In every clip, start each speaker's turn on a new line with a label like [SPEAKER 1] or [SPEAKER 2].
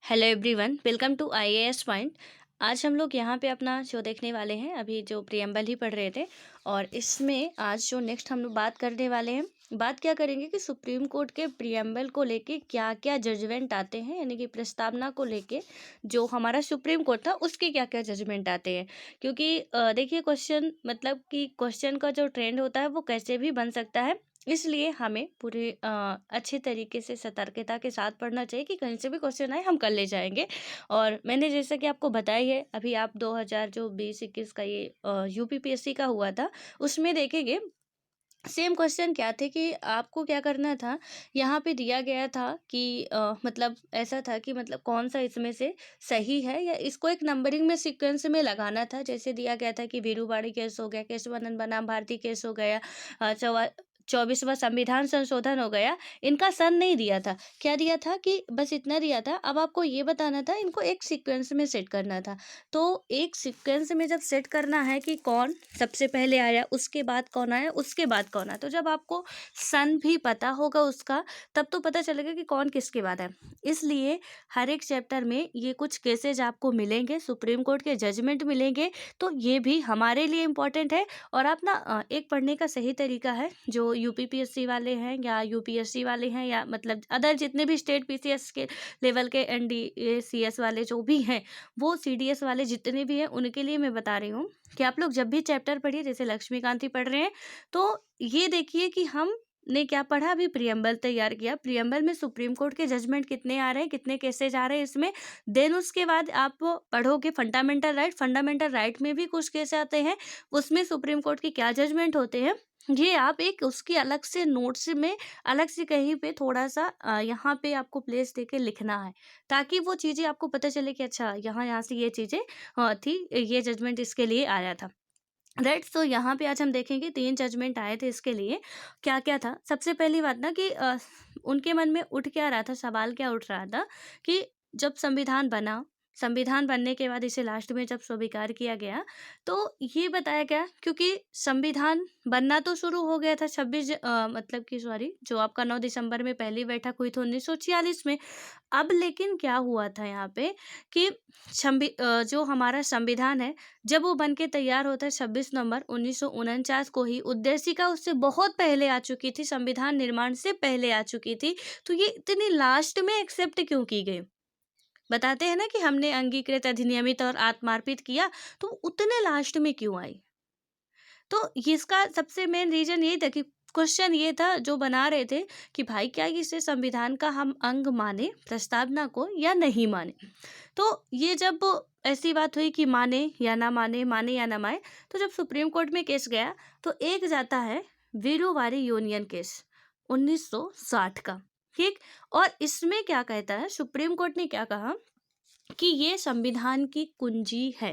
[SPEAKER 1] Hello everyone, welcome to IAS point. आज हम लोग यहाँ पे अपना शो देखने वाले हैं। अभी जो प्रियम्बल ही पढ़ रहे थे और इसमें आज जो नेक्स्ट हम लोग बात करने वाले हैं, बात क्या करेंगे कि सुप्रीम कोर्ट के प्रियम्बल को लेके क्या क्या जजमेंट आते हैं, यानी कि प्रस्तावना को लेके जो हमारा सुप्रीम कोर्ट था उसके क्या क्या जजमेंट आते हैं। क्योंकि देखिए क्वेश्चन मतलब कि क्वेश्चन का जो ट्रेंड होता है वो कैसे भी बन सकता है, इसलिए हमें पूरे अच्छे तरीके से सतर्कता के साथ पढ़ना चाहिए कि कहीं से भी क्वेश्चन आए हम कर ले जाएंगे। और मैंने जैसा कि आपको बताई है, अभी आप 2000 जो 2021 का ये यूपीपीएससी का हुआ था उसमें देखेंगे सेम क्वेश्चन क्या थे कि आपको क्या करना था। यहाँ पे दिया गया था कि मतलब ऐसा था कि मतलब कौन सा इसमें से सही है या इसको एक नंबरिंग में सीक्वेंस में लगाना था। जैसे दिया गया था कि वीरूवाड़ी केस हो गया, केशवानंद बनाम भारती केस हो गया, 24वां संविधान संशोधन हो गया। इनका सन नहीं दिया था, क्या दिया था कि बस इतना दिया था। अब आपको ये बताना था, इनको एक सीक्वेंस में सेट करना था। तो एक सीक्वेंस में जब सेट करना है कि कौन सबसे पहले आया, उसके बाद कौन आया, उसके बाद कौन आया, तो जब आपको सन भी पता होगा उसका, तब तो पता चलेगा कि कौन किसके बाद है। इसलिए हर एक चैप्टर में ये कुछ केसेज आपको मिलेंगे, सुप्रीम कोर्ट के जजमेंट मिलेंगे, तो ये भी हमारे लिए इम्पोर्टेंट है। और आप ना एक पढ़ने का सही तरीका है, जो यूपीपीएससी वाले हैं या यूपीएससी वाले हैं या मतलब अदर जितने भी स्टेट पीसीएस के लेवल के एनडीएसीएस वाले जो भी हैं, वो सीडीएस वाले जितने भी हैं उनके लिए मैं बता रही हूँ कि आप लोग जब भी चैप्टर पढ़िए, जैसे लक्ष्मीकांत ही पढ़ रहे हैं, तो ये देखिए कि हम ने क्या पढ़ा। अभी प्रियम्बल तैयार किया, प्रियम्बल में सुप्रीम कोर्ट के जजमेंट कितने आ रहे हैं, कितने केसेज आ रहे हैं इसमें। देन उसके बाद आप पढ़ोगे फंडामेंटल राइट, फंडामेंटल राइट में भी कुछ केस आते हैं, उसमें सुप्रीम कोर्ट के क्या जजमेंट होते हैं। ये आप एक उसकी अलग से नोट्स में अलग से कहीं पे थोड़ा सा यहाँ पे आपको प्लेस देके लिखना है, ताकि वो चीज़ें आपको पता चले कि अच्छा यहाँ यहाँ से ये चीज़ें थी, ये जजमेंट इसके लिए आया था। राइट, तो यहाँ पे आज हम देखेंगे 3 जजमेंट आए थे इसके लिए। क्या क्या था, सबसे पहली बात ना कि उनके मन में उठ क्या रहा था, सवाल क्या उठ रहा था कि जब संविधान बना, संविधान बनने के बाद इसे लास्ट में जब स्वीकार किया गया, तो ये बताया गया क्योंकि संविधान बनना तो शुरू हो गया था 26 मतलब कि सॉरी जो आपका 9 दिसंबर में पहली बैठक हुई थी 1946 में। अब लेकिन क्या हुआ था यहाँ पे कि जो हमारा संविधान है, जब वो बन के तैयार होता है 26 नवंबर 1949 को ही, उद्देशिका उससे बहुत पहले आ चुकी थी, संविधान निर्माण से पहले आ चुकी थी। तो ये इतनी लास्ट में एक्सेप्ट क्यों की गई? बताते हैं ना कि हमने अंगीकृत, अधिनियमित और आत्मार्पित किया, तो उतने लास्ट में क्यों आई? तो इसका सबसे मेन रीजन यही था कि क्वेश्चन ये था जो बना रहे थे कि भाई क्या इसे संविधान का हम अंग माने प्रस्तावना को या नहीं माने। तो ये जब ऐसी बात हुई कि माने या ना माने, माने या ना माने, तो जब सुप्रीम कोर्ट में केस गया तो एक जाता है वीरूवारी यूनियन केस 1960 का। ठीक, और इसमें क्या कहता है, सुप्रीम कोर्ट ने क्या कहा कि ये संविधान की कुंजी है।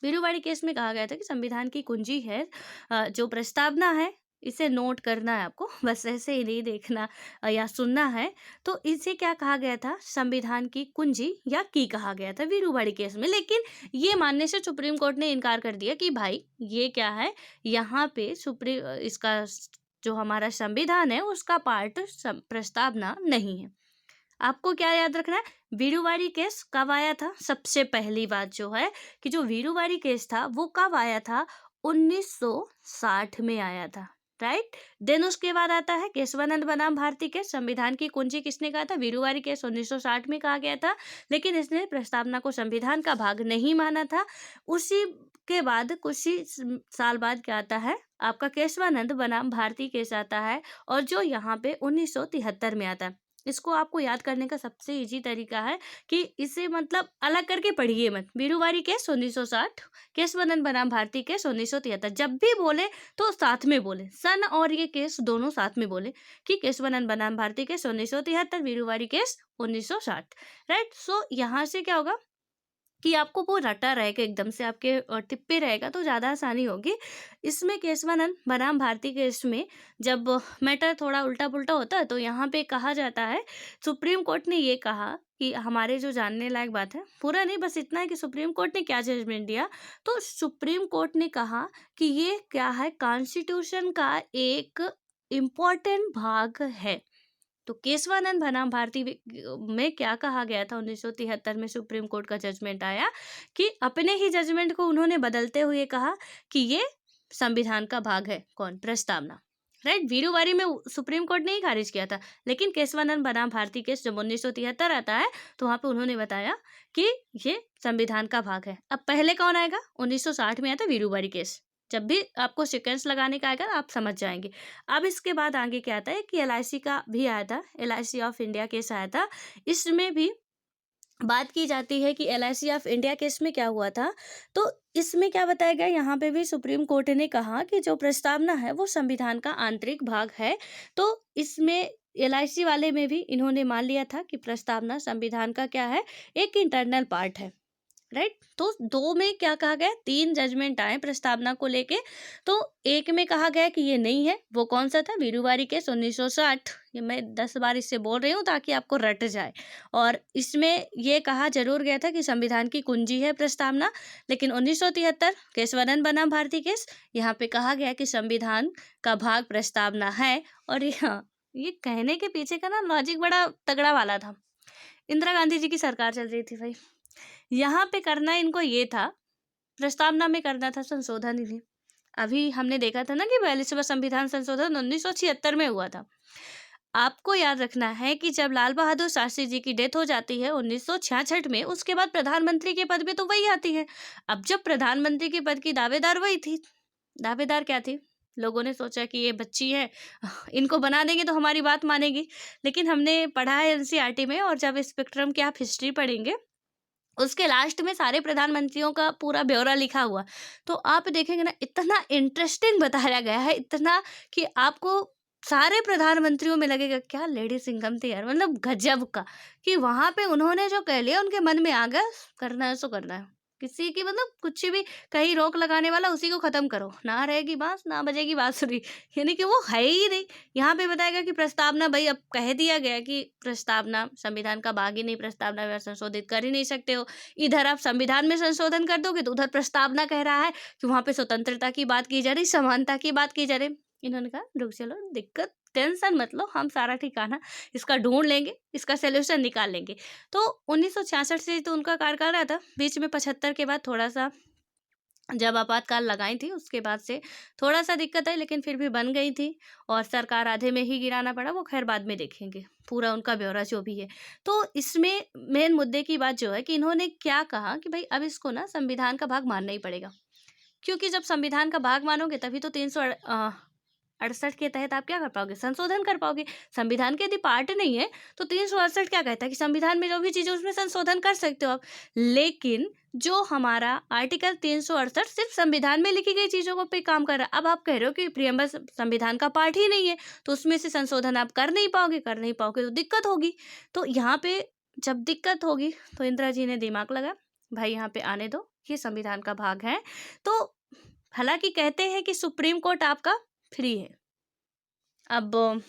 [SPEAKER 1] वीरूवाड़ी केस में कहा गया था कि संविधान की कुंजी है, जो प्रस्तावना है इसे नोट करना है आपको, बस ऐसे ही नहीं देखना या सुनना है। तो इसे क्या कहा गया था, संविधान की कुंजी या की कहा गया था वीरूवाड़ी केस में। लेकिन ये मानने से सुप्रीम कोर्ट ने इनकार कर दिया कि भाई ये क्या है, यहाँ पे इसका जो हमारा संविधान है उसका पार्ट प्रस्तावना नहीं है। आपको क्या याद रखना है, वीरूवाड़ी केस कब आया था। सबसे पहली बात जो है कि जो वीरूवाड़ी केस था वो कब आया था, 1960 में आया था। राइट, देन उसके बाद आता है केशवानंद बनाम भारती केस। संविधान की कुंजी किसने कहा था, वीरूवाड़ी केस 1960 में कहा गया था, लेकिन इसने प्रस्तावना को संविधान का भाग नहीं माना था। उसी के बाद कुछ ही साल बाद क्या आता है, आपका केशवानंद बनाम भारती केस आता है, और जो यहाँ पे 1973 में आता है। इसको आपको याद करने का सबसे इजी तरीका है कि इसे मतलब अलग करके पढ़िए मत। वीरूवाड़ी केस 1960, केशवानंद बनाम भारती केस 1973। जब भी बोले तो साथ में बोले, सन और ये केस दोनों साथ में बोले कि केशवानंद बनाम भारती केस 1973, वीरूवाड़ी केस 1960। राइट, सो यहाँ से क्या होगा कि आपको वो रटा रहेगा, एकदम से आपके टिप पे रहेगा, तो ज़्यादा आसानी होगी। इसमें केशवानंद बनाम भारती केस में जब मैटर थोड़ा उल्टा पुल्टा होता है, तो यहाँ पे कहा जाता है, सुप्रीम कोर्ट ने ये कहा कि हमारे जो जानने लायक बात है, पूरा नहीं बस इतना है कि सुप्रीम कोर्ट ने क्या जजमेंट दिया। तो सुप्रीम कोर्ट ने कहा कि ये क्या है, कॉन्स्टिट्यूशन का एक इम्पॉर्टेंट भाग है। तो केशवानंद बनाम भारती में क्या कहा गया था 1973 में सुप्रीम कोर्ट का जजमेंट आया कि अपने ही जजमेंट को उन्होंने बदलते हुए कहा कि ये संविधान का भाग है। कौन? प्रस्तावना, राइट। वीरूवारी में सुप्रीम कोर्ट ने ही खारिज किया था, लेकिन केशवानंद बनाम भारती केस जब 1973 आता है तो वहां पे उन्होंने बताया कि ये संविधान का भाग है। अब पहले कौन आएगा? 1960 में आया था वीरूवारी केस। जब भी आपको सीक्वेंस लगाने का आएगा आप समझ जाएंगे। अब इसके बाद आगे क्या आता है कि LIC का भी आया था, LIC ऑफ इंडिया केस आया था। इसमें भी बात की जाती है कि LIC ऑफ इंडिया केस में क्या हुआ था, तो इसमें क्या बताया गया, यहाँ पे भी सुप्रीम कोर्ट ने कहा कि जो प्रस्तावना है वो संविधान का आंतरिक भाग है। तो इसमें LIC वाले में भी इन्होंने मान लिया था कि प्रस्तावना संविधान का क्या है, एक इंटरनल पार्ट है, राइट। तो दो में क्या कहा गया, 3 जजमेंट आए प्रस्तावना को लेके। तो एक में कहा गया कि ये नहीं है, वो कौन सा था? वीरूवारी केस 1960। ये मैं 10 बार इससे बोल रही हूँ ताकि आपको रट जाए। और इसमें ये कहा जरूर गया था कि संविधान की कुंजी है प्रस्तावना, लेकिन 1973 केशवानंद बनाम भारती केस, यहाँ पे कहा गया कि संविधान का भाग प्रस्तावना है। और ये कहने के पीछे का ना लॉजिक बड़ा तगड़ा वाला था। इंदिरा गांधी जी की सरकार चल रही थी भाई, यहाँ पे करना इनको ये था, प्रस्तावना में करना था संशोधन ही। अभी हमने देखा था ना कि 42वां संविधान संशोधन 1976 में हुआ था। आपको याद रखना है कि जब लाल बहादुर शास्त्री जी की डेथ हो जाती है 1966 में, उसके बाद प्रधानमंत्री के पद पे तो वही आती है। अब जब प्रधानमंत्री के पद की दावेदार वही थी, दावेदार क्या थी? लोगों ने सोचा कि ये बच्ची है, इनको बना देंगे तो हमारी बात मानेगी। लेकिन हमने पढ़ा है NCERT में, और जब स्पेक्ट्रम की आप हिस्ट्री पढ़ेंगे उसके लास्ट में सारे प्रधानमंत्रियों का पूरा ब्यौरा लिखा हुआ, तो आप देखेंगे ना इतना इंटरेस्टिंग बताया गया है, इतना कि आपको सारे प्रधानमंत्रियों में लगेगा क्या लेडी सिंघम थी यार, मतलब गजब का। कि वहां पे उन्होंने जो कह लिया उनके मन में आ गया, करना है सो करना है। किसी की मतलब कुछ भी कहीं रोक लगाने वाला उसी को खत्म करो, ना रहेगी बांस ना बजेगी बांसुरी, यानी कि वो है ही नहीं। यहाँ पे बताएगा कि प्रस्तावना, भाई अब कह दिया गया कि प्रस्तावना संविधान का भाग ही नहीं, प्रस्तावना में संशोधित कर ही नहीं सकते हो। इधर आप संविधान में संशोधन कर दोगे तो उधर प्रस्तावना कह रहा है कि वहां पे स्वतंत्रता की बात की जा रही, समानता की बात की जा रही। इन्होंने कहा रुक चलो, दिक्कत टेंशन मत लो, हम सारा ठिकाना इसका ढूंढ लेंगे, इसका सोल्यूशन निकाल लेंगे। तो 1966 से तो उनका कार्यकाल रहा था, बीच में 75 के बाद थोड़ा सा जब आपातकाल लगाई थी उसके बाद से थोड़ा सा दिक्कत है, लेकिन फिर भी बन गई थी और सरकार आधे में ही गिराना पड़ा, वो खैर बाद में देखेंगे पूरा उनका ब्यौरा जो भी है। तो इसमें मेन मुद्दे की बात जो है कि इन्होंने क्या कहा कि भाई अब इसको ना संविधान का भाग मानना ही पड़ेगा, क्योंकि जब संविधान का भाग मानोगे तभी तो 368 के तहत आप क्या कर पाओगे, संशोधन कर पाओगे। संविधान के यदि पार्ट नहीं है तो 368 क्या कहता है कि संविधान में जो भी चीज़ है उसमें संशोधन कर सकते हो आप। लेकिन जो हमारा आर्टिकल 368 सिर्फ संविधान में लिखी गई चीज़ों को पे काम कर रहा है। अब आप कह रहे हो कि प्रियम्बल संविधान का पार्ट ही नहीं है, तो उसमें से संशोधन आप कर नहीं पाओगे तो दिक्कत होगी। तो यहाँ पे जब दिक्कत होगी तो इंदिरा जी ने दिमाग लगा, भाई यहाँ पे आने दो, ये संविधान का भाग है। तो हालांकि कहते हैं कि सुप्रीम कोर्ट आपका फ्री है। अब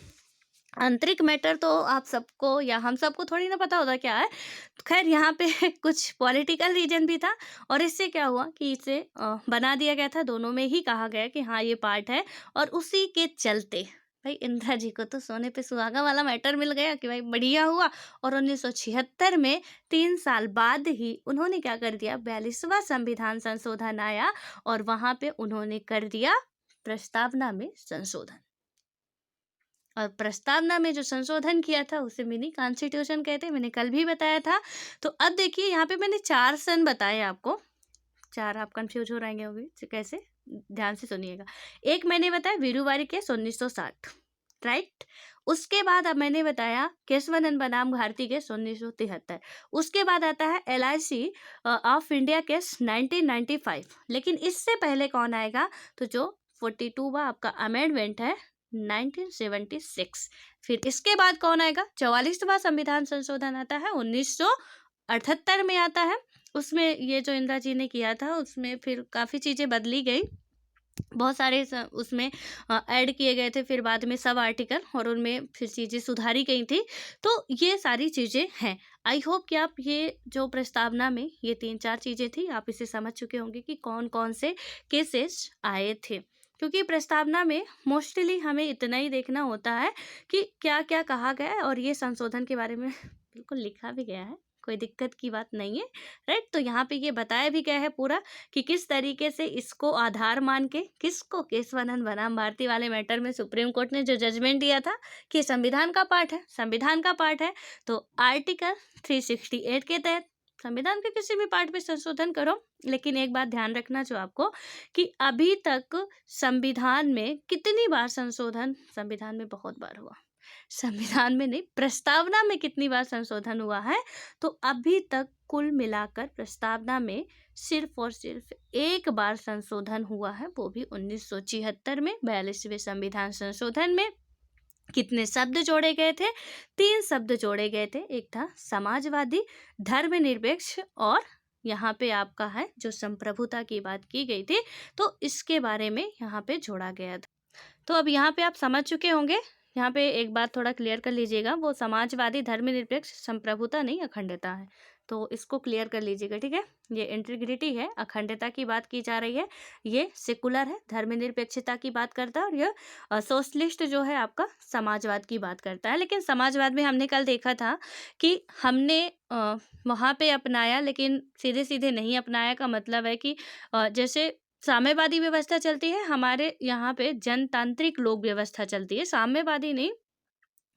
[SPEAKER 1] आंतरिक मैटर तो आप सबको या हम सबको थोड़ी ना पता होता क्या है। तो खैर यहाँ पे कुछ पॉलिटिकल रीजन भी था, और इससे क्या हुआ कि इसे बना दिया गया था। दोनों में ही कहा गया कि हाँ ये पार्ट है, और उसी के चलते भाई इंदिरा जी को तो सोने पे सुहागा वाला मैटर मिल गया कि भाई बढ़िया हुआ। और 1976 में 3 साल बाद ही उन्होंने क्या कर दिया, 42वां संविधान संशोधन आया, और वहां पे उन्होंने कर दिया प्रस्तावना में संशोधन। और प्रस्तावना में जो संशोधन किया था उसे मिनी कॉन्स्टिट्यूशन कहते हैं, मैंने कल भी बताया था। तो अब देखिए यहाँ पे मैंने 4 सन बताए आपको, 4 आप कंफ्यूज हो रहेंगे होंगे कैसे, ध्यान से सुनिएगा। एक मैंने बताया वीरूवारी केस 1960, राइट। उसके बाद अब मैंने बताया केशवानंद बनाम भारती केस 1973। उसके बाद आता है LIC ऑफ इंडिया केस 1995। लेकिन इससे पहले कौन आएगा, तो जो 42वां आपका अमेंडमेंट है 1976। फिर इसके बाद कौन आएगा, 44वां संविधान संशोधन आता है 1978 में आता है। उसमें ये जो इंदिरा जी ने किया था उसमें फिर काफ़ी चीज़ें बदली गई, बहुत सारे उसमें ऐड किए गए थे फिर बाद में सब आर्टिकल, और उनमें फिर चीज़ें सुधारी गई थी। तो ये सारी चीज़ें हैं। आई होप कि आप ये जो प्रस्तावना में ये 3-4 चीज़ें थी आप इसे समझ चुके होंगे कि कौन कौन से केसेस आए थे। क्योंकि प्रस्तावना में मोस्टली हमें इतना ही देखना होता है कि क्या क्या कहा गया है, और ये संशोधन के बारे में बिल्कुल लिखा भी गया है, कोई दिक्कत की बात नहीं है, राइट। तो यहाँ पे ये बताया भी गया है पूरा कि किस तरीके से इसको आधार मान के, किसको, केशवानंद बनाम भारती वाले मैटर में सुप्रीम कोर्ट ने जो जजमेंट दिया था कि संविधान का पार्ट है, संविधान का पार्ट है, तो आर्टिकल 368 के तहत संविधान के किसी भी पार्ट में संशोधन करो। लेकिन एक बात ध्यान रखना जो आपको, कि अभी तक संविधान में कितनी बार संशोधन, संविधान में बहुत बार हुआ, संविधान में नहीं, प्रस्तावना में कितनी बार संशोधन हुआ है, तो अभी तक कुल मिलाकर प्रस्तावना में सिर्फ और सिर्फ एक बार संशोधन हुआ है, वो भी 1976 में 42वें संविधान संशोधन में। कितने शब्द जोड़े गए थे? 3 शब्द जोड़े गए थे। एक था समाजवादी, धर्मनिरपेक्ष, और यहाँ पे आपका है जो संप्रभुता की बात की गई थी, तो इसके बारे में यहाँ पे जोड़ा गया था। तो अब यहाँ पे आप समझ चुके होंगे। यहाँ पे एक बात थोड़ा क्लियर कर लीजिएगा, वो समाजवादी, धर्मनिरपेक्ष, संप्रभुता नहीं, अखंडता है, तो इसको क्लियर कर लीजिएगा, ठीक है। ये इंटीग्रिटी है, अखंडता की बात की जा रही है, ये सेकुलर है, धर्मनिरपेक्षता की बात करता है, और यह सोशलिस्ट जो है आपका समाजवाद की बात करता है। लेकिन समाजवाद में हमने कल देखा था कि हमने वहाँ पे अपनाया, लेकिन सीधे सीधे नहीं अपनाया का मतलब है कि जैसे साम्यवादी व्यवस्था चलती है, हमारे यहाँ पे जनतांत्रिक लोक व्यवस्था चलती है, साम्यवादी नहीं,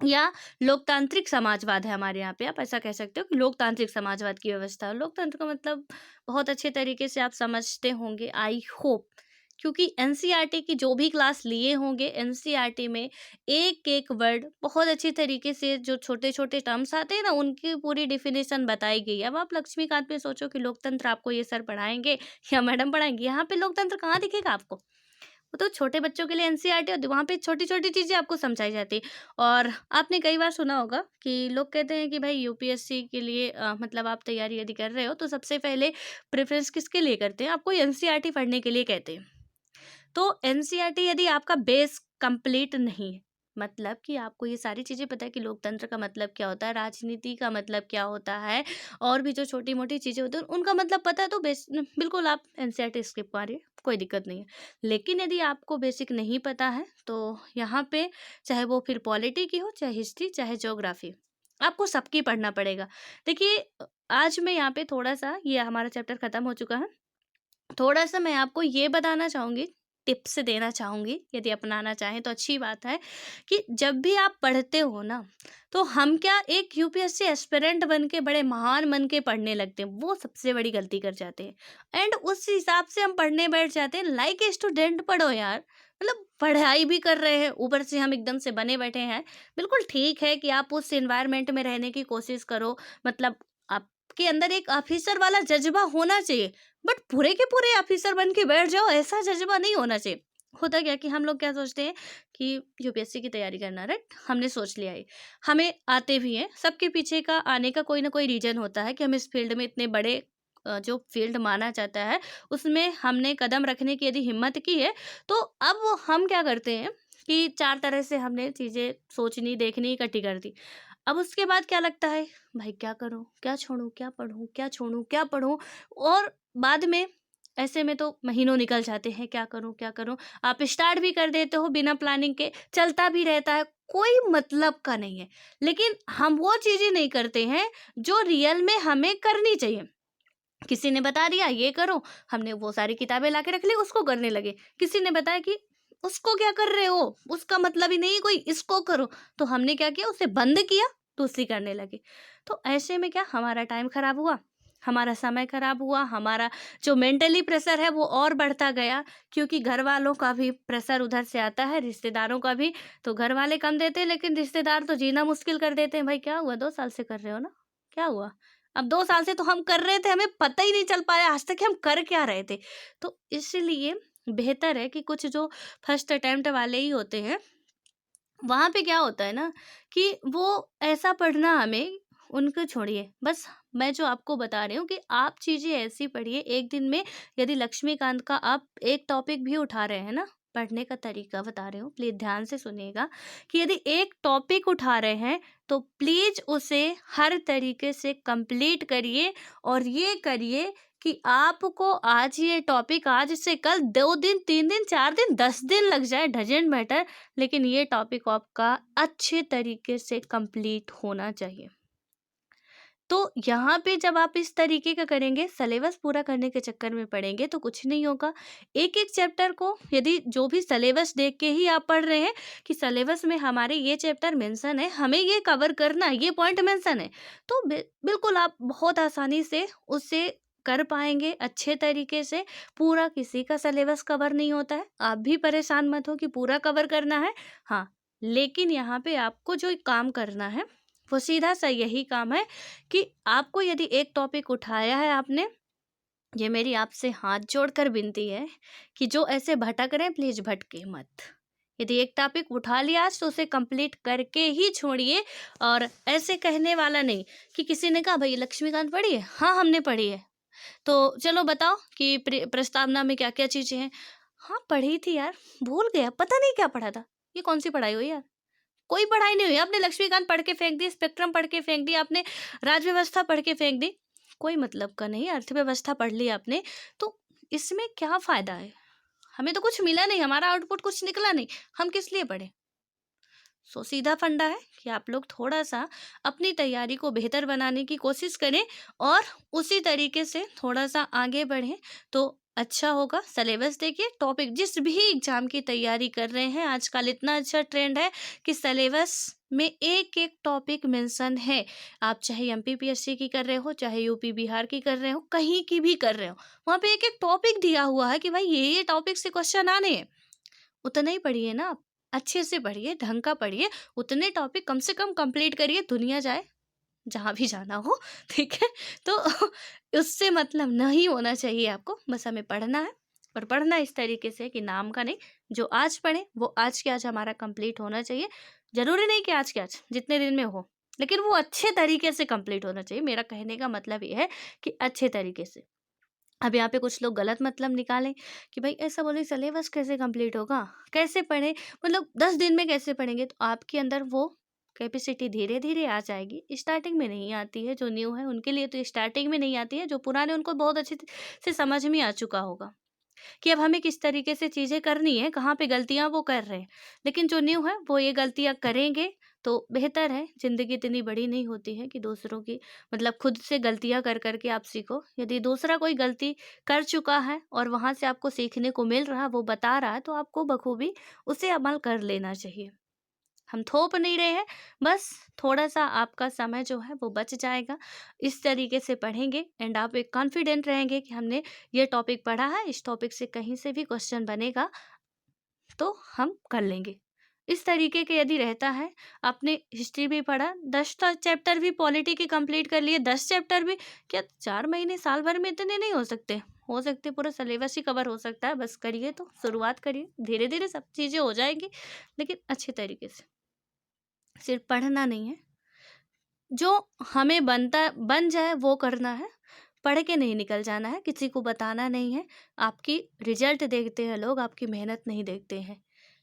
[SPEAKER 1] या लोकतांत्रिक समाजवाद है हमारे यहाँ पे। आप ऐसा कह सकते हो कि लोकतांत्रिक समाजवाद की व्यवस्था है। लोकतंत्र का मतलब बहुत अच्छे तरीके से आप समझते होंगे, आई होप, क्योंकि एनसीईआरटी की जो भी क्लास लिए होंगे, एनसीईआरटी में एक एक वर्ड बहुत अच्छी तरीके से, जो छोटे छोटे टर्म्स आते हैं ना, उनकी पूरी डिफिनेशन बताई गई है। अब आप लक्ष्मीकांत में सोचो कि लोकतंत्र आपको ये सर पढ़ाएंगे या मैडम पढ़ाएंगे, यहाँ पे लोकतंत्र कहाँ दिखेगा आपको? वो तो छोटे बच्चों के लिए एनसीईआरटी होती है, वहाँ पे छोटी छोटी चीज़ें आपको समझाई जाती है। और आपने कई बार सुना होगा कि लोग कहते हैं कि भाई यूपीएससी के लिए मतलब आप तैयारी यदि कर रहे हो तो सबसे पहले प्रेफरेंस किसके लिए करते हैं? आपको एनसीईआरटी पढ़ने के लिए कहते हैं। तो एनसीईआरटी यदि आपका बेस कंप्लीट नहीं है, मतलब कि आपको ये सारी चीज़ें पता है कि लोकतंत्र का मतलब क्या होता है, राजनीति का मतलब क्या होता है, और भी जो छोटी मोटी चीज़ें होती हैं उनका मतलब पता है, तो बिल्कुल आप एनसीईआरटी स्किप मारिए, कोई दिक्कत नहीं है। लेकिन यदि आपको बेसिक नहीं पता है, तो यहाँ पे चाहे वो फिर पॉलिटी की हो, चाहे हिस्ट्री, चाहे ज्योग्राफी, आपको सबकी पढ़ना पड़ेगा। देखिए आज मैं यहाँ पे थोड़ा सा, ये हमारा चैप्टर खत्म हो चुका है, थोड़ा सा मैं आपको ये बताना चाहूँगी, टिप्स देना चाहूँगी, यदि अपनाना चाहें तो अच्छी बात है, कि जब भी आप पढ़ते हो ना, तो हम क्या एक यूपीएससी एस्पिरेंट बन के, बड़े महान बन के पढ़ने लगते हैं, वो सबसे बड़ी गलती कर जाते हैं। एंड उस हिसाब से हम पढ़ने बैठ जाते हैं, लाइक ए स्टूडेंट पढ़ो यार, मतलब पढ़ाई भी कर रहे हैं, ऊपर से हम एकदम से बने बैठे हैं। बिल्कुल ठीक है कि आप उस एनवायरनमेंट में रहने की कोशिश करो, मतलब आपके अंदर एक ऑफिसर वाला जज्बा होना चाहिए, बट पूरे के पूरे ऑफिसर बन के बैठ जाओ, ऐसा जज्बा नहीं होना चाहिए। होता क्या कि हम लोग क्या सोचते हैं कि यूपीएससी की तैयारी करना, राइट, हमने सोच लिया है, हमें आते भी हैं, सबके पीछे का आने का कोई ना कोई रीजन होता है कि हम इस फील्ड में इतने बड़े जो फील्ड माना जाता है उसमें हमने कदम रखने की यदि हिम्मत की है, तो अब हम क्या करते हैं कि 4 तरह से हमने चीज़ें सोचनी, देखनी, इकट्ठी कर दी। अब उसके बाद क्या लगता है, भाई क्या करूँ, क्या छोड़ूँ, क्या पढ़ूँ, क्या छोड़ूँ, क्या पढ़ूँ, और बाद में ऐसे में तो महीनों निकल जाते हैं, क्या करूँ, क्या करूँ। आप स्टार्ट भी कर देते हो बिना प्लानिंग के, चलता भी रहता है, कोई मतलब का नहीं है। लेकिन हम वो चीज़ें नहीं करते हैं जो रियल में हमें करनी चाहिए। किसी ने बता दिया ये करो, हमने वो सारी किताबें ला के रख ली, उसको करने लगे। किसी ने बताया कि उसको क्या कर रहे हो, उसका मतलब ही नहीं है कोई, इसको करो, तो हमने क्या किया, उसे बंद किया, दूसरी करने लगे। तो ऐसे में क्या, हमारा टाइम खराब हुआ, हमारा समय खराब हुआ, हमारा जो मेंटली प्रेशर है वो और बढ़ता गया, क्योंकि घर वालों का भी प्रेशर उधर से आता है, रिश्तेदारों का भी। तो घर वाले कम देते हैं, लेकिन रिश्तेदार तो जीना मुश्किल कर देते हैं। भाई क्या हुआ, 2 साल से कर रहे हो ना, क्या हुआ? अब 2 साल से तो हम कर रहे थे, हमें पता ही नहीं चल पाया आज तक कि हम कर क्या रहे थे। तो इसलिए बेहतर है कि कुछ जो फर्स्ट अटेम्प्ट वाले ही होते हैं, वहाँ पे क्या होता है ना, कि वो ऐसा पढ़ना, हमें उनको छोड़िए। बस मैं जो आपको बता रही हूँ कि आप चीज़ें ऐसी पढ़िए, एक दिन में यदि लक्ष्मीकांत का आप एक टॉपिक भी उठा रहे हैं ना, पढ़ने का तरीका बता रही हूँ, प्लीज़ ध्यान से सुनिएगा कि यदि एक टॉपिक उठा रहे हैं तो प्लीज़ उसे हर तरीके से कंप्लीट करिए और ये करिए कि आपको आज ये टॉपिक आज से कल 2 दिन, 3 दिन, 4 दिन, 10 दिन लग जाए, डज़न्ट मैटर, लेकिन ये टॉपिक आपका अच्छे तरीके से कंप्लीट होना चाहिए। तो यहाँ पे जब आप इस तरीके का करेंगे, सिलेबस पूरा करने के चक्कर में पड़ेंगे तो कुछ नहीं होगा। एक-एक चैप्टर को यदि जो भी सिलेबस देख के ही आप पढ़ रहे हैं कि सिलेबस में हमारे ये चैप्टर मेंशन है, हमें ये कवर करना है, ये पॉइंट मेंशन है, तो बिल्कुल आप बहुत आसानी से उससे कर पाएँगे अच्छे तरीके से। पूरा किसी का सिलेबस कवर नहीं होता है, आप भी परेशान मत हो कि पूरा कवर करना है। हाँ, लेकिन यहाँ पे आपको जो काम करना है, वो सीधा-सा यही काम है कि आपको यदि एक टॉपिक उठाया है आपने, ये मेरी आपसे हाथ जोड़कर विनती है कि जो ऐसे भटक रहे हैं प्लीज़ भटके मत। यदि एक टॉपिक उठा लिया आज तो उसे कंप्लीट करके ही छोड़िए। और ऐसे कहने वाला नहीं कि किसी ने कहा भई लक्ष्मीकांत पढ़ी है? हाँ, हमने पढ़ी है। तो चलो बताओ कि प्रस्तावना में क्या-क्या चीज़ें हैं? हाँ, पढ़ी थी यार, भूल गया, पता नहीं क्या पढ़ा था। ये कौन-सी पढ़ाई हुई यार? कोई पढ़ाई नहीं हुई। आपने लक्ष्मीकांत पढ़ के फेंक दी, स्पेक्ट्रम पढ़ के फेंक दी, आपने राजव्यवस्था पढ़ के फेंक दी, कोई मतलब का नहीं। अर्थव्यवस्था पढ़ ली आपने, तो इसमें क्या फ़ायदा है? हमें तो कुछ मिला नहीं, हमारा आउटपुट कुछ निकला नहीं, हम किस लिए पढ़े? सो सीधा फंडा है कि आप लोग थोड़ा-सा अपनी तैयारी को बेहतर बनाने की कोशिश करें और उसी तरीके से थोड़ा-सा आगे बढ़ें तो अच्छा होगा। सिलेबस देखिए, टॉपिक जिस भी एग्ज़ाम की तैयारी कर रहे हैं, आजकल इतना अच्छा ट्रेंड है कि सिलेबस में एक-एक टॉपिक मेंशन है। आप चाहे एमपीपीएससी की कर रहे हो, चाहे यूपी बिहार की कर रहे हो, कहीं की भी कर रहे हो, वहाँ पे एक-एक टॉपिक दिया हुआ है कि भाई ये टॉपिक से क्वेश्चन आने हैं। उतना ही पढ़िए ना आप, अच्छे से पढ़िए, ढंग का पढ़िए, उतने टॉपिक कम से कम कंप्लीट करिए, दुनिया जाए जहाँ भी जाना हो, ठीक है? तो उससे मतलब नहीं होना चाहिए आपको, बस हमें पढ़ना है और पढ़ना इस तरीके से कि नाम का नहीं, जो आज पढ़ें वो आज के आज हमारा कंप्लीट होना चाहिए। ज़रूरी नहीं कि आज के आज, जितने दिन में हो, लेकिन वो अच्छे तरीके से कंप्लीट होना चाहिए। मेरा कहने का मतलब ये है कि अच्छे तरीके से। अब यहाँ पे कुछ लोग गलत मतलब निकालें कि भाई ऐसा बोले सिलेबस कैसे कंप्लीट होगा, कैसे पढ़ें, मतलब 10 दिन में कैसे पढ़ेंगे? तो आपके अंदर वो कैपेसिटी धीरे धीरे आ जाएगी, स्टार्टिंग में नहीं आती है। जो न्यू है उनके लिए तो स्टार्टिंग में नहीं आती है, जो पुराने उनको बहुत अच्छे से समझ में आ चुका होगा कि अब हमें किस तरीके से चीज़ें करनी है, कहाँ पे गलतियाँ वो कर रहे हैं। लेकिन जो न्यू है वो ये गलतियाँ करेंगे तो बेहतर है। ज़िंदगी इतनी बड़ी नहीं होती है कि दूसरों की मतलब खुद से गलतियाँ कर के आप सीखो। यदि दूसरा कोई गलती कर चुका है और वहाँ से आपको सीखने को मिल रहा है, वो बता रहा है, तो आपको बखूबी उसे अमल कर लेना चाहिए। हम थोप नहीं रहे हैं, बस थोड़ा-सा आपका समय जो है वो बच जाएगा। इस तरीके से पढ़ेंगे एंड आप एक कॉन्फिडेंट रहेंगे कि हमने ये टॉपिक पढ़ा है, इस टॉपिक से कहीं से भी क्वेश्चन बनेगा तो हम कर लेंगे। इस तरीके के यदि रहता है, आपने हिस्ट्री भी पढ़ा, 10 चैप्टर भी पॉलिटी के कंप्लीट कर लिए, 10 चैप्टर भी क्या 4 महीने, साल भर में इतने नहीं हो सकते? हो सकते, पूरा सिलेबस ही कवर हो सकता है। बस करिए तो, शुरुआत करिए, धीरे-धीरे सब चीज़ें हो जाएँगी, लेकिन अच्छे तरीके से। सिर्फ पढ़ना नहीं है, जो हमें बन जाए वो करना है, पढ़ के नहीं निकल जाना है, किसी को बताना नहीं है। आपकी रिजल्ट देखते हैं लोग, आपकी मेहनत नहीं देखते हैं।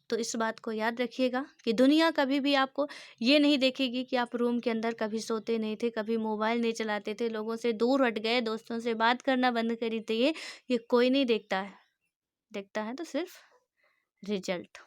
[SPEAKER 1] तो इस बात को याद रखिएगा कि दुनिया कभी भी आपको ये नहीं देखेगी कि आप रूम के अंदर कभी सोते नहीं थे, कभी मोबाइल नहीं चलाते थे, लोगों से दूर हट गए, दोस्तों से बात करना बंद करी थी, ये कोई नहीं देखता है। देखता है तो सिर्फ रिजल्ट।